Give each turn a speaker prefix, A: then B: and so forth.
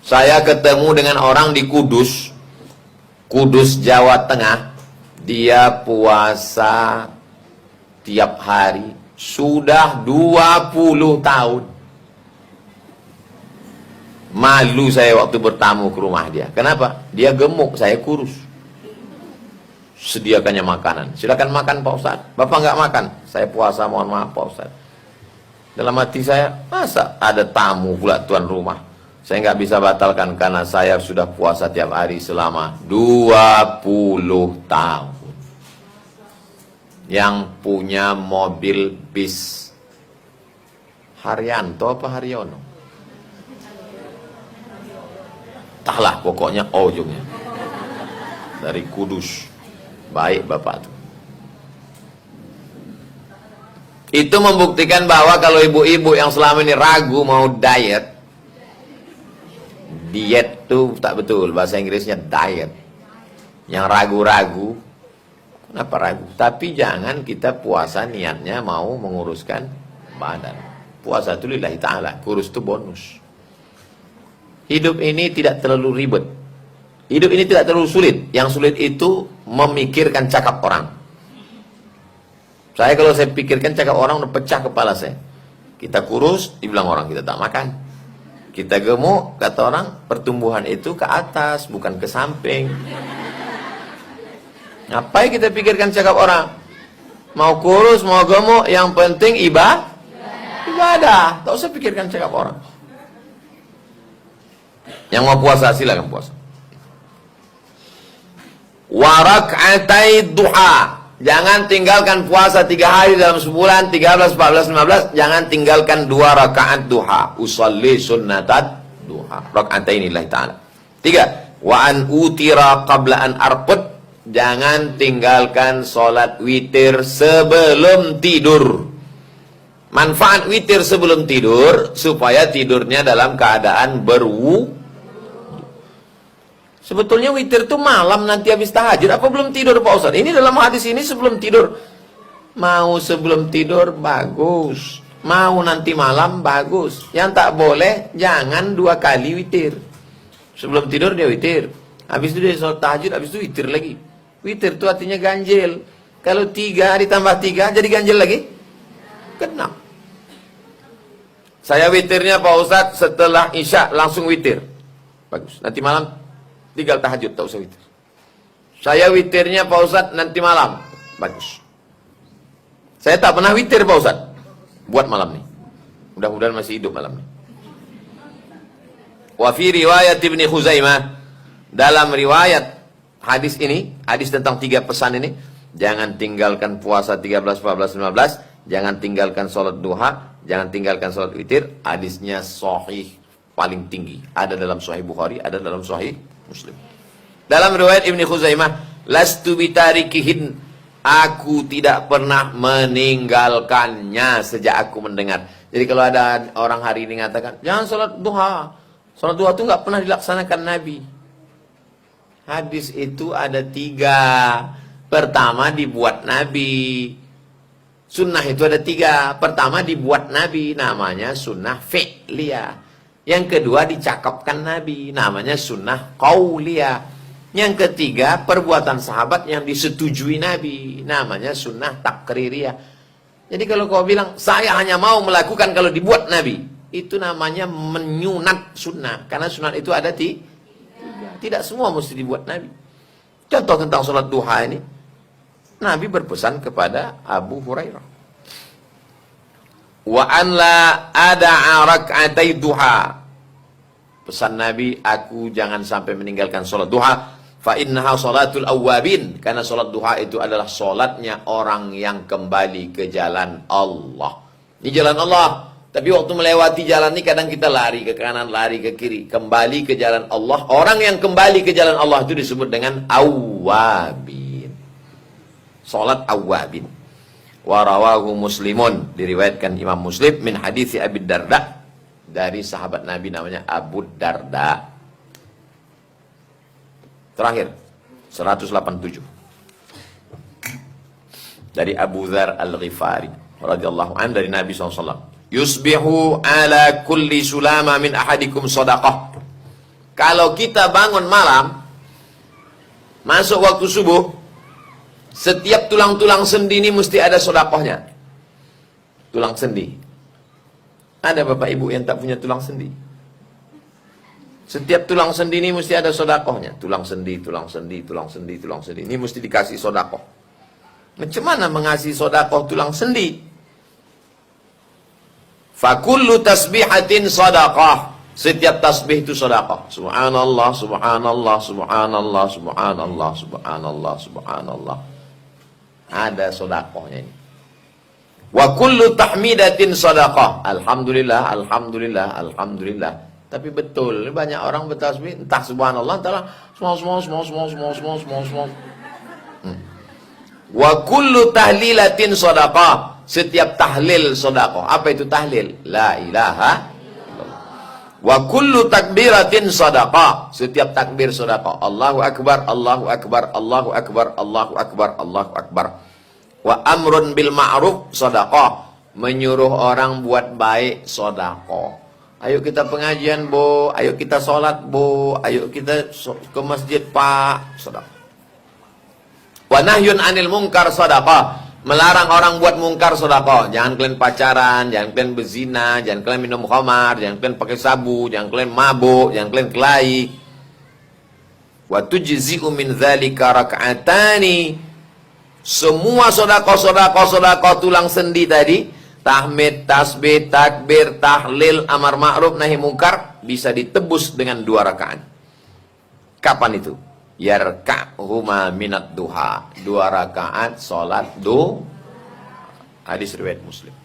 A: Saya ketemu dengan orang di Kudus, Jawa Tengah. Dia puasa tiap hari sudah 20 tahun. Malu saya waktu bertamu ke rumah dia. Kenapa? Dia gemuk, saya kurus. Sediakannya makanan. Silakan makan Pak Ustaz. Bapak nggak makan. Saya puasa, mohon maaf Pak Ustaz. Dalam hati saya, masa ada tamu pula tuan rumah. Saya nggak bisa batalkan karena saya sudah puasa tiap hari selama 20 tahun. Yang punya mobil bis Haryanto apa Haryono? Entahlah pokoknya ujungnya. Dari Kudus. Baik Bapak tuh. Itu membuktikan bahwa kalau ibu-ibu yang selama ini ragu mau diet tuh tak betul, bahasa Inggrisnya diet. Yang ragu-ragu, kenapa ragu? Tapi jangan kita puasa niatnya mau menguruskan badan. Puasa itu lillahi ta'ala, kurus itu bonus. Hidup ini tidak terlalu ribet. Hidup ini tidak terlalu sulit. Yang sulit itu memikirkan cakap orang. Saya kalau saya pikirkan cakap orang udah pecah kepala saya. Kita kurus, dibilang orang kita tak makan. Kita gemuk, kata orang, pertumbuhan itu ke atas, bukan ke samping. Ngapain kita pikirkan cakap orang? Mau kurus, mau gemuk, yang penting ibadah. Tak usah pikirkan cakap orang. Yang mau puasa, silakan puasa. Wa rak'atai duha. Jangan tinggalkan puasa 3 hari dalam sebulan, 13, 14, 15. Jangan tinggalkan 2 rakaat duha. Usalli sunnatat duha. Rak'ataini lillahi ta'ala. 3. Wa an utira qabla an arqud. Jangan tinggalkan sholat witir sebelum tidur. Manfaat witir sebelum tidur, supaya tidurnya dalam keadaan berwudu. Sebetulnya witir itu malam nanti habis tahajud. Apa belum tidur Pak Ustaz? Ini dalam hadis ini sebelum tidur. Mau sebelum tidur bagus. Mau nanti malam bagus. Yang tak boleh jangan 2 kali witir. Sebelum tidur dia witir. Habis itu dia sholat tahajud. Habis itu witir lagi. Witir itu artinya ganjil. Kalau 3 ditambah 3 jadi ganjil lagi. Kena. Saya witirnya Pak Ustaz setelah Isya langsung witir. Bagus. Nanti malam tinggal tahajud, tak usah witir. Saya witirnya Pak Ustaz nanti malam. Bagus. Saya tak pernah witir Pak Ustaz. Buat malam nih. Mudah-mudahan masih hidup malam nih. Wa fi riwayat Ibnu Khuzaimah. Dalam riwayat hadis ini, hadis tentang 3 pesan ini. Jangan tinggalkan puasa 13, 14, 15. Jangan tinggalkan sholat duha. Jangan tinggalkan sholat witir. Hadisnya sahih paling tinggi. Ada dalam Sahih Bukhari, ada dalam Sahih Muslim. Dalam riwayat Ibnu Khuzaimah, lastu bitarikihin, aku tidak pernah meninggalkannya sejak aku mendengar. Jadi kalau ada orang hari ini mengatakan jangan sholat duha. Sholat duha itu nggak pernah dilaksanakan Nabi. Hadis itu ada 3. Pertama dibuat Nabi. Sunnah itu ada 3. Pertama dibuat Nabi, namanya sunnah fi'liyah. Yang kedua dicakapkan Nabi, namanya sunnah qauliyah. Yang ketiga perbuatan sahabat yang disetujui Nabi, namanya sunnah takririyah. Jadi kalau kau bilang saya hanya mau melakukan kalau dibuat Nabi, itu namanya menyunat sunnah. Karena sunat itu ada 3. Tidak semua mesti dibuat Nabi. Contoh tentang sholat duha ini, Nabi berpesan kepada Abu Hurairah, wa an la ada'a rak'atai duha. Pesan Nabi, aku jangan sampai meninggalkan sholat duha. Fa innaha sholatul awwabin. Karena sholat duha itu adalah sholatnya orang yang kembali ke jalan Allah. Ini jalan Allah. Tapi waktu melewati jalan ini kadang kita lari ke kanan, lari ke kiri. Kembali ke jalan Allah. Orang yang kembali ke jalan Allah itu disebut dengan awwabin. Sholat awwabin. Warawahu Muslimun, diriwayatkan Imam Muslim min hadits Abi Darda, dari sahabat Nabi namanya Abu Darda. Terakhir 187 dari Abu Dzar Al-Ghifari radhiyallahu anhu, dari Nabi SAW, yusbihu ala kulli sulama min ahadikum sadaqah. Kalau kita bangun malam, masuk waktu subuh, setiap tulang-tulang sendi ini mesti ada sodakohnya. Tulang sendi. Ada bapak ibu yang tak punya tulang sendi? Setiap tulang sendi ini mesti ada sodakohnya. Tulang sendi, tulang sendi, tulang sendi, tulang sendi. Ini mesti dikasih sodakoh. Macam mana mengasih sodakoh tulang sendi? Fakullu tasbihatin sodakoh. Setiap tasbih itu sodakoh. Subhanallah, subhanallah, subhanallah, subhanallah, subhanallah, subhanallah. Ada sodakohnya ini. Wa kullu tahmidatin sadaqah. Alhamdulillah, alhamdulillah, alhamdulillah. Tapi betul, banyak orang bertasbih entah subhanallah, entah semua. Wa kullu tahlilatin sadaqah. Setiap tahlil sadaqah. Apa itu tahlil? La ilaha illallah. Wa kullu takbiratin sadaqah. Setiap takbir sadaqah. Allahu akbar, Allahu akbar, Allahu akbar, Allahu akbar, Allahu akbar. Wa amrun bil ma'ruf sedekah, menyuruh orang buat baik sedekah. Ayo kita pengajian, Bu. Ayo kita sholat, Bu. Ayo kita ke masjid, Pak. Sedekah. Wa nahyun anil munkar sedekah, melarang orang buat mungkar sedekah. Jangan kalian pacaran, jangan kalian berzina, jangan kalian minum khamar, jangan kalian pakai sabu, jangan kalian mabuk, jangan kalian kelahi. Wa tujzi'u min dzalika rak'atani. Semua sodako tulang sendi tadi, tahmid, tasbih, takbir, tahlil, amar ma'ruf, nahi mungkar, bisa ditebus dengan 2 rakaat. Kapan itu? Yarka'huma minat duha. 2 rakaat sholat duha. Hadis riwayat Muslim.